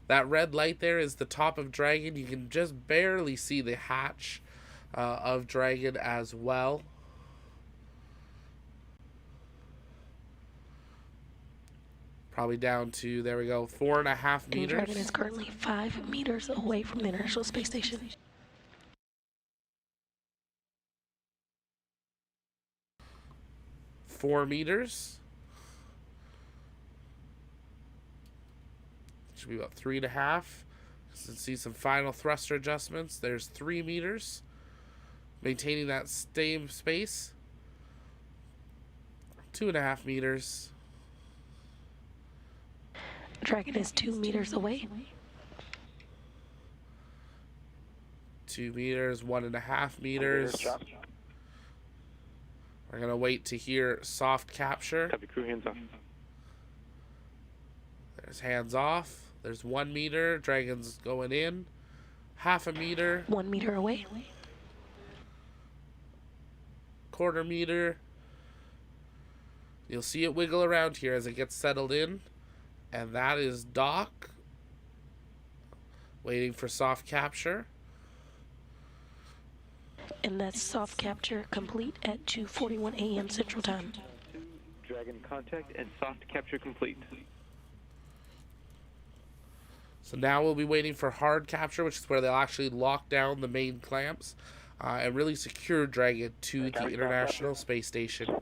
That red light there is the top of Dragon. You can just barely see the hatch of Dragon as well. Probably down to, there we go, 4.5 meters. And Dragon is currently 5 meters away from the International Space Station. 4 meters. Should be about 3.5. See some final thruster adjustments. There's 3 meters. Maintaining that same space. 2.5 meters. Dragon is 2 meters away. 2 meters, 1.5 meters. We're going to wait to hear soft capture. Copy, crew, hands off. There's hands off. There's 1 meter. Dragon's going in. 0.5 meter. 1 meter away. 1/4 meter. You'll see it wiggle around here as it gets settled in. And that is dock. Waiting for soft capture. And that's soft capture complete at 2:41 a.m. Central Time. Dragon contact and soft capture complete. So now we'll be waiting for hard capture, which is where they'll actually lock down the main clamps and really secure Dragon to the International Space Station.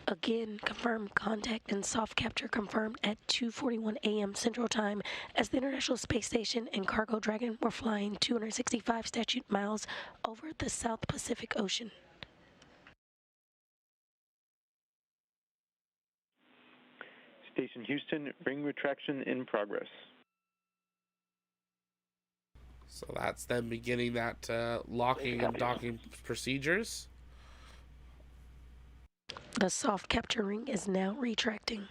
Again, confirmed contact and soft capture confirmed at 2:41 a.m. Central Time as the International Space Station and Cargo Dragon were flying 265 statute miles over the South Pacific Ocean. Station Houston, ring retraction in progress. So that's them beginning that locking and docking procedures. The soft capture ring is now retracting.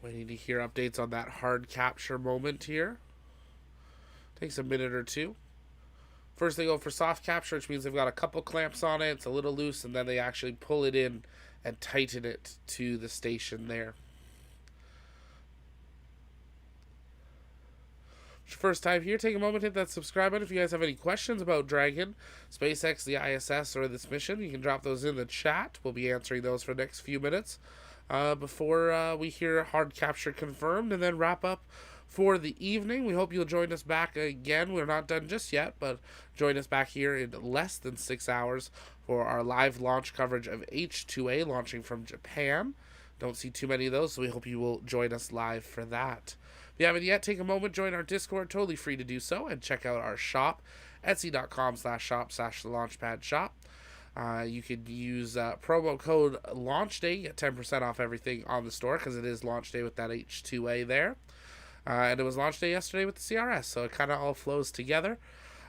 Waiting to hear updates on that hard capture moment here. Takes a minute or two. First they go for soft capture, which means they've got a couple clamps on it. It's a little loose, and then they actually pull it in and tighten it to the station there. First time here, take a moment to hit that subscribe button. If you guys have any questions about Dragon, SpaceX, the ISS, or this mission, you can drop those in the chat. We'll be answering those for the next few minutes before we hear hard capture confirmed and then wrap up for the evening. We hope you'll join us back again. We're not done just yet, but join us back here in less than 6 hours for our live launch coverage of H2A launching from Japan. Don't see too many of those, so we hope you will join us live for that. If you haven't yet, take a moment, join our Discord, totally free to do so, and check out our shop, etsy.com/shop/thelaunchpadshop. You could use promo code LaunchDay, get 10% off everything on the store, because it is launch day with that H2A there. And it was launch day yesterday with the CRS, so it kind of all flows together.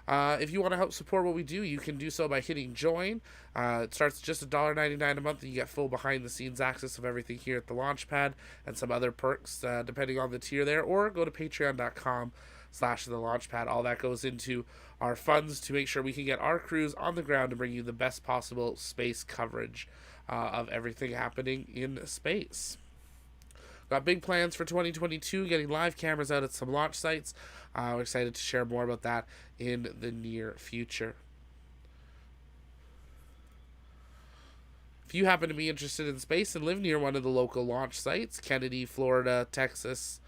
If you want to help support what we do, you can do so by hitting join. It starts just $1.99 a month, and you get full behind-the-scenes access of everything here at the Launchpad and some other perks, depending on the tier there. Or go to patreon.com/thelaunchpad. All that goes into our funds to make sure we can get our crews on the ground to bring you the best possible space coverage of everything happening in space. Got big plans for 2022, getting live cameras out at some launch sites. We're excited to share more about that in the near future. If you happen to be interested in space and live near one of the local launch sites, Kennedy, Florida, Texas,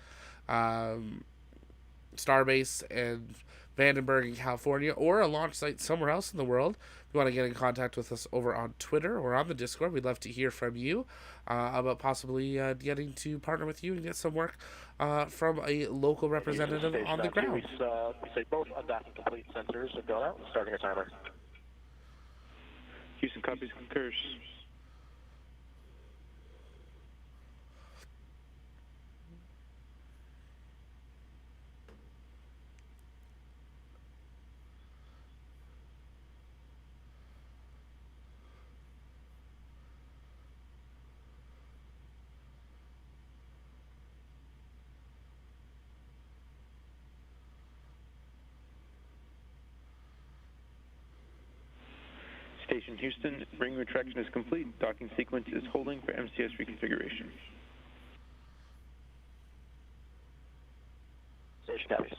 Starbase, and Vandenberg in California, or a launch site somewhere else in the world, if you want to get in contact with us over on Twitter or on the Discord, we'd love to hear from you about possibly getting to partner with you and get some work from a local representative on the ground. We say both undocking complete sensors have gone out. Starting your timer. Houston copies, concurs. Station Houston, ring retraction is complete. Docking sequence is holding for MCS reconfiguration. Station copies.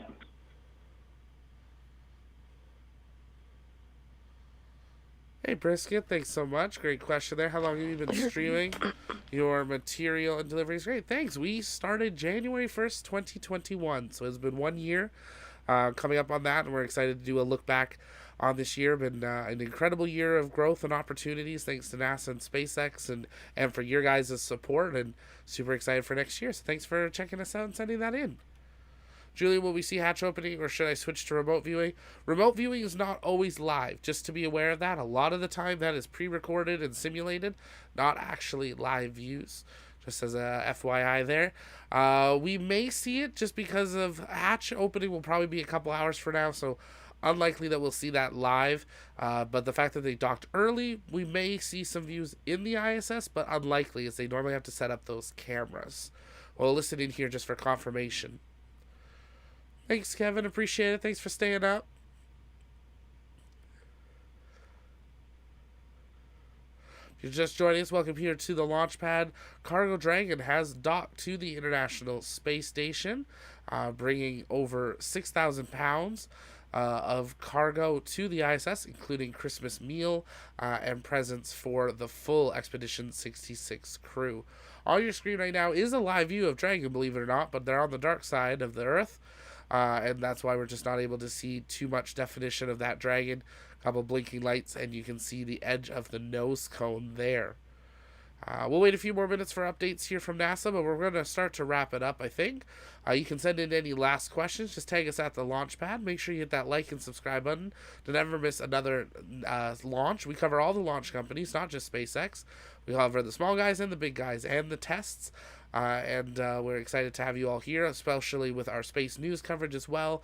Hey Brisket, thanks so much. Great question there. How long have you been streaming your material and deliveries? Great, thanks. We started January 1st, 2021, so it's been 1 year coming up on that, and we're excited to do a look back on this year. Been an incredible year of growth and opportunities thanks to NASA and SpaceX and for your guys' support, and super excited for next year. So thanks for checking us out and sending that in. Julie, will we see hatch opening, or should I switch to remote viewing? Remote viewing is not always live, just to be aware of that. A lot of the time that is pre-recorded and simulated, not actually live views. Just as a FYI there. We may see it just because of hatch opening will probably be a couple hours for now, so unlikely that we'll see that live. But the fact that they docked early, we may see some views in the ISS, but unlikely as they normally have to set up those cameras. We'll listen in here just for confirmation. Thanks, Kevin. Appreciate it. Thanks for staying up. If you're just joining us, welcome here to the launch pad. Cargo Dragon has docked to the International Space Station, bringing over 6,000 pounds of cargo to the ISS, including Christmas meal and presents for the full Expedition 66 crew. On your screen right now is a live view of Dragon, believe it or not, but they're on the dark side of the Earth. And that's why we're just not able to see too much definition of that Dragon. A couple blinking lights, and you can see the edge of the nose cone there. We'll wait a few more minutes for updates here from NASA, but we're going to start to wrap it up, I think. You can send in any last questions. Just tag us at the launch pad. Make sure you hit that like and subscribe button to never miss another launch. We cover all the launch companies, not just SpaceX. We cover the small guys and the big guys and the tests. And we're excited to have you all here, especially with our space news coverage as well,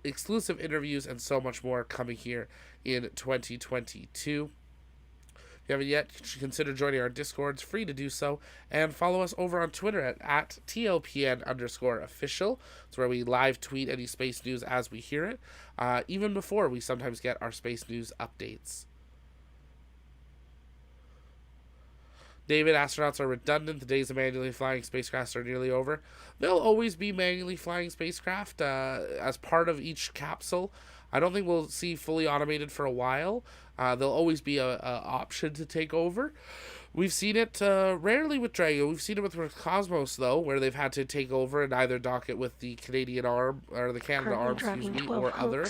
exclusive interviews, and so much more coming here in 2022. If you haven't yet, consider joining our Discord. It's free to do so. And follow us over on Twitter at TLPN_official. It's where we live tweet any space news as we hear it, even before we sometimes get our space news updates. David, astronauts are redundant. The days of manually flying spacecraft are nearly over. There'll always be manually flying spacecraft as part of each capsule. I don't think we'll see fully automated for a while. There'll always be a option to take over. We've seen it rarely with Dragon. We've seen it with Cosmos, though, where they've had to take over and either dock it with the Canadian arm, or the Canada arm, or other,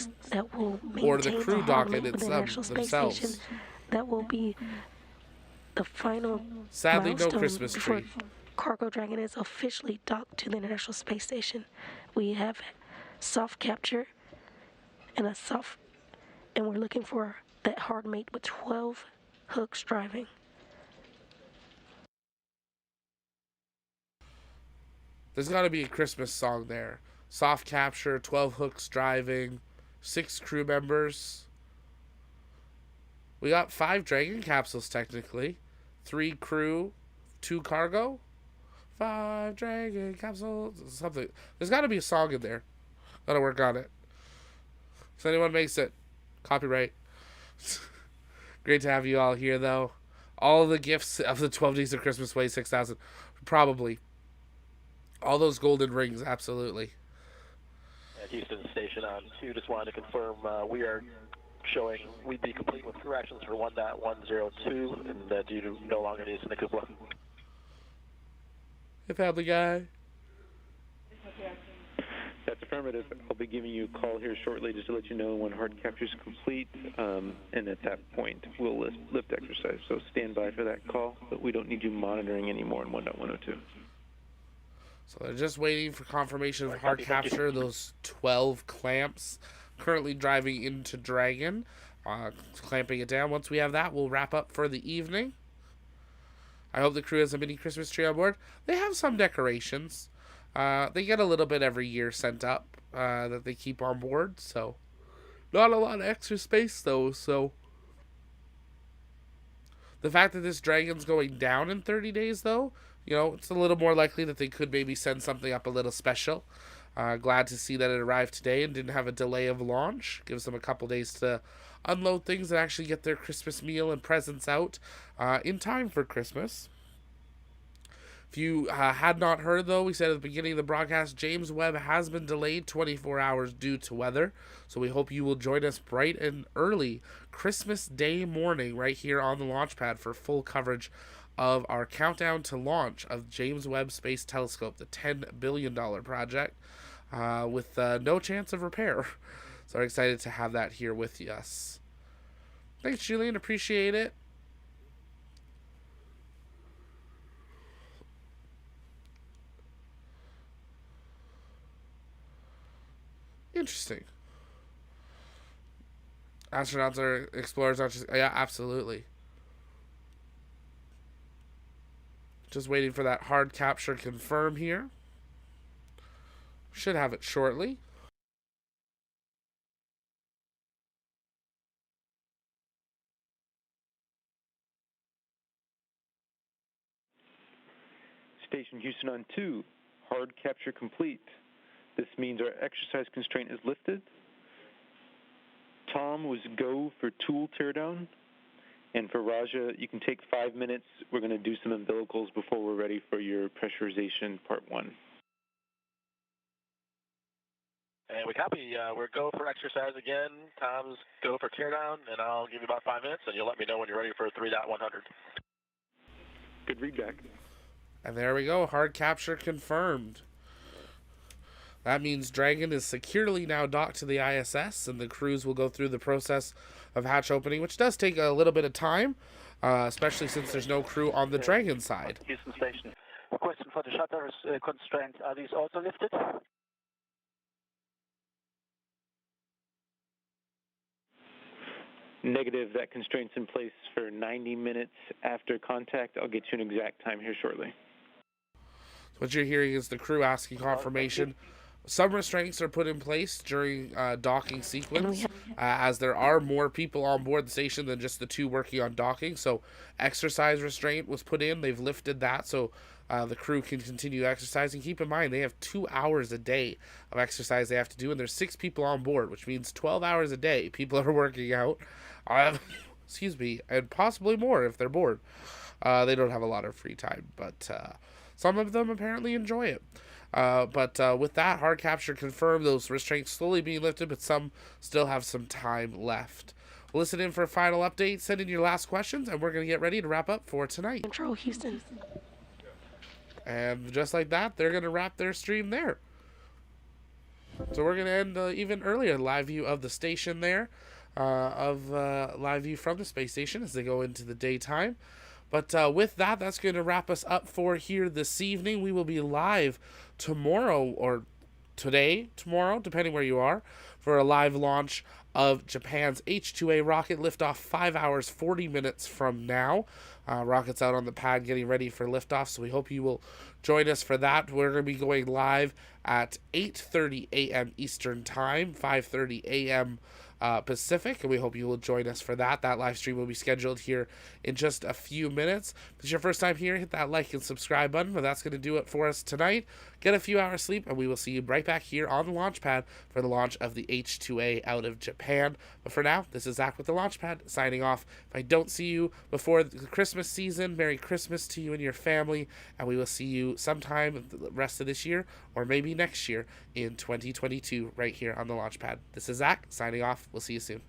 or the crew dock it themselves. That will be the final sadly no Christmas tree. Cargo Dragon is officially docked to the International Space Station. We have soft capture and we're looking for that hard mate with 12 hooks driving. There's got to be a Christmas song there. Soft capture, 12 hooks driving, 6 crew members. We got 5 Dragon capsules, technically. 3 crew, 2 cargo. 5 Dragon capsules. Something. There's got to be a song in there. Got to work on it. If anyone makes it, copyright. Great to have you all here, though. All the gifts of the 12 Days of Christmas weigh 6,000. Probably. All those golden rings, absolutely. At Houston Station on 2, just wanted to confirm we are showing we'd be complete with corrections for 1.102, and that you no longer need us in the cupola. Hey, Family Guy. That's affirmative. I'll be giving you a call here shortly just to let you know when hard capture is complete, and at that point we'll lift exercise. So stand by for that call, but we don't need you monitoring anymore in 1.102. So they're just waiting for confirmation of hard capture, those 12 clamps currently driving into Dragon, clamping it down. Once we have that, we'll wrap up for the evening. I hope the crew has a mini Christmas tree on board. They have some decorations. They get a little bit every year sent up that they keep on board, so not a lot of extra space, though. So the fact that this Dragon's going down in 30 days, though, you know, it's a little more likely that they could maybe send something up a little special. Glad to see that it arrived today and didn't have a delay of launch. Gives them a couple days to unload things and actually get their Christmas meal and presents out in time for Christmas. If you had not heard, though, we said at the beginning of the broadcast, James Webb has been delayed 24 hours due to weather. So we hope you will join us bright and early Christmas Day morning right here on the launch pad for full coverage of our countdown to launch of James Webb Space Telescope, the $10 billion project, with no chance of repair. So I'm excited to have that here with us. Thanks, Julian. Appreciate it. Interesting. Astronauts are explorers, not just... Yeah, absolutely. Just waiting for that hard capture confirm here. Should have it shortly. Station Houston on 2, hard capture complete. This means our exercise constraint is lifted. Tom was go for tool teardown. And for Raja, you can take 5 minutes. We're going to do some umbilicals before we're ready for your pressurization part 1. And we copy. We're go for exercise again. Tom's go for teardown, and I'll give you about 5 minutes, and you'll let me know when you're ready for 3.100. Good readback. And there we go. Hard capture confirmed. That means Dragon is securely now docked to the ISS, and the crews will go through the process of hatch opening, which does take a little bit of time, especially since there's no crew on the Dragon side. Houston Station. Question for the shutters constraints. Are these also lifted? Negative. That constraint's in place for 90 minutes after contact. I'll get you an exact time here shortly. What you're hearing is the crew asking confirmation. Some restraints are put in place during docking sequence, as there are more people on board the station than just the 2 working on docking. So exercise restraint was put in. They've lifted that so the crew can continue exercising. Keep in mind, they have 2 hours a day of exercise they have to do, and there's 6 people on board, which means 12 hours a day people are working out. Excuse me, and possibly more if they're bored. They don't have a lot of free time, but some of them apparently enjoy it. But with that, hard capture confirmed, those restraints slowly being lifted, but some still have some time left. Listen in for a final update, send in your last questions, and we're going to get ready to wrap up for tonight. Control Houston. And just like that, they're going to wrap their stream there. So we're going to end even earlier, live view of the station there, live view from the space station as they go into the daytime. But with that, that's going to wrap us up for here this evening. We will be live tomorrow, or tomorrow, depending where you are, for a live launch of Japan's H-2A rocket liftoff 5 hours, 40 minutes from now. Rocket's out on the pad getting ready for liftoff, so we hope you will join us for that. We're going to be going live at 8:30 a.m. Eastern Time, 5:30 a.m. Pacific, and we hope you will join us for that. That live stream will be scheduled here in just a few minutes. If it's your first time here, hit that like and subscribe button, but that's going to do it for us tonight. Get a few hours sleep, and we will see you right back here on the launch pad for the launch of the H-2A out of Japan. But for now, this is Zach with the launch pad signing off. If I don't see you before the Christmas season, Merry Christmas to you and your family, and we will see you sometime the rest of this year, or maybe next year in 2022 right here on the launch pad. This is Zach signing off. We'll see you soon.